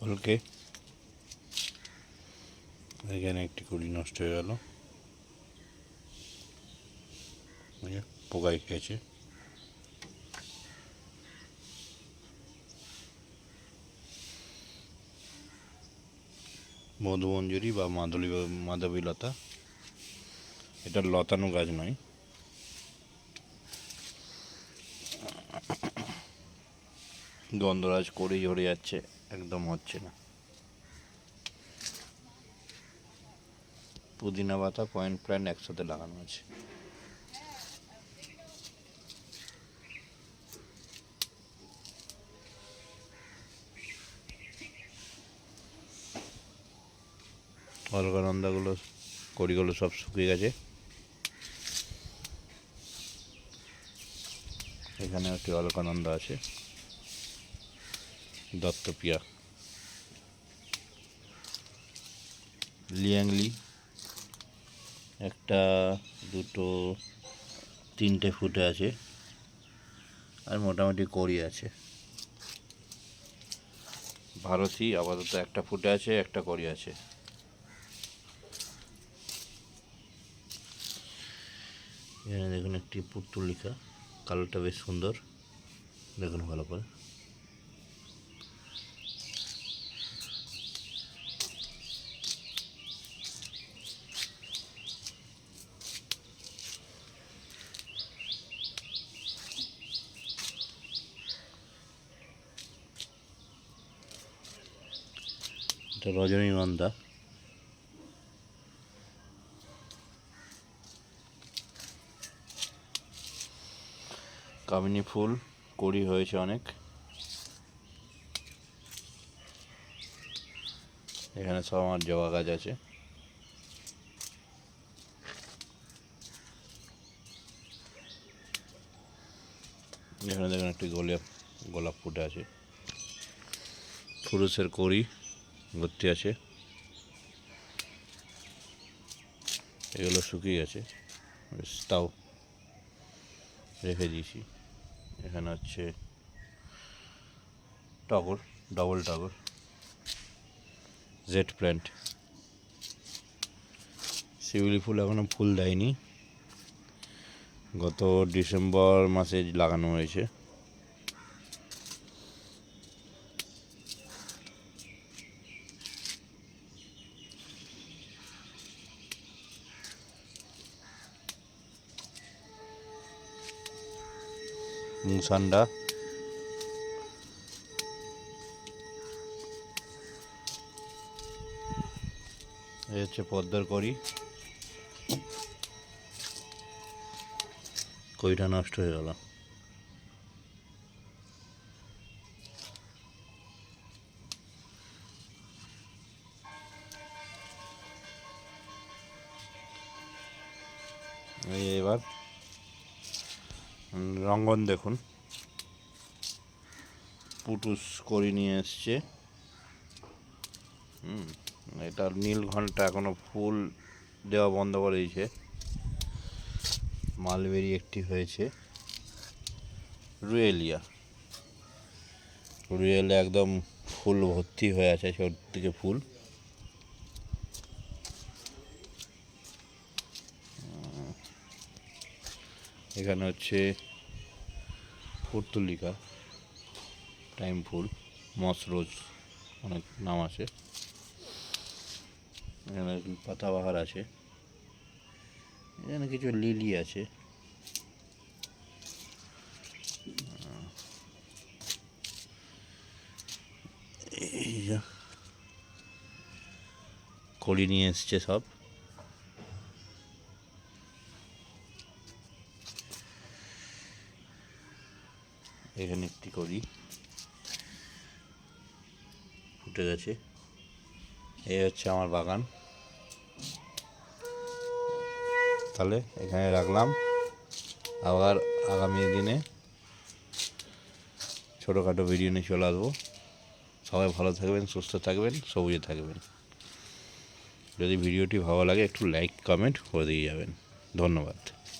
কলকে এখানে একটি কুড়ি নষ্ট হয়ে গেল, পোকায় খেয়েছে। মধুমঞ্জুরি বা মাধবীলতা, এটা লতানো গাছ নয়। গন্ধরাজ করেই ঝরে যাচ্ছে, একদম হচ্ছে না। পুদিনা পাতা পয়েন্ট প্ল্যান্ট একসাথে লাগানো আছে। অলকানন্দাগুলো কড়িগুলো সব শুকিয়ে গেছে। এখানে একটি অলকানন্দা আছে, দত্তপিয়া, লিয়াংলি একটা, দুটো, তিনটে ফুটে আছে, আর মোটামুটি কড়ি আছে। ভারতী আপাতত একটা ফুটে আছে, একটা কড়ি আছে। এখানে দেখুন একটি পুর্তুলিকা, কালারটা বেশ সুন্দর, দেখুন ভালো করে। এটা রজনীগন্ধা, কামিনী ফুল কড়ি হয়েছে অনেক। এখানে সব আমার জবা গাছ আছে। এখানে দেখুন একটি গোলাপ ফুটে আছে, ফুরুসের কড়ি ভর্তি আছে। এগুলো শুকিয়ে গেছে, তাও রেখে দিয়েছি। এখানে হচ্ছে টগর, ডবল টগর, জেড প্ল্যান্ট। শিউলি ফুল এখনো ফুল দেয়নি, গত ডিসেম্বর মাসে লাগানো হয়েছে। মুসান্ডা, এই হচ্ছে পদ্মার কড়ি, কড়িটা নষ্ট হয়ে গেল। এবার রঙ্গন দেখুন, পুটুস করি নিয়ে এসছে। এটা নীলঘণ্টা এখনো ফুল দেওয়া বন্ধ করে দিয়েছে। মালবেরি একটি হয়েছে, রুয়েলিয়া একদম ফুল ভর্তি হয়ে আছে, চারদিকে ফুল। এখানে হচ্ছে পুর্তুলিকা, টাইম ফুল, মসরোজ, অনেক নাম আছে। এখানে পাতাবাহার আছে, এখানে কিছু লিলি আছে। কড়ি নিয়ে এসছে সব। এখানে একটি কড়ি ফুটে গেছে। এই হচ্ছে আমার বাগান। তাহলে এখানে রাখলাম, আবার আগামী দিনে ছোটোখাটো ভিডিও নিয়ে চলে আসবো। সবাই ভালো থাকবেন, সুস্থ থাকবেন, সবুজে থাকবেন। যদি ভিডিওটি ভালো লাগে একটু লাইক কমেন্ট করে দিয়ে যাবেন। ধন্যবাদ।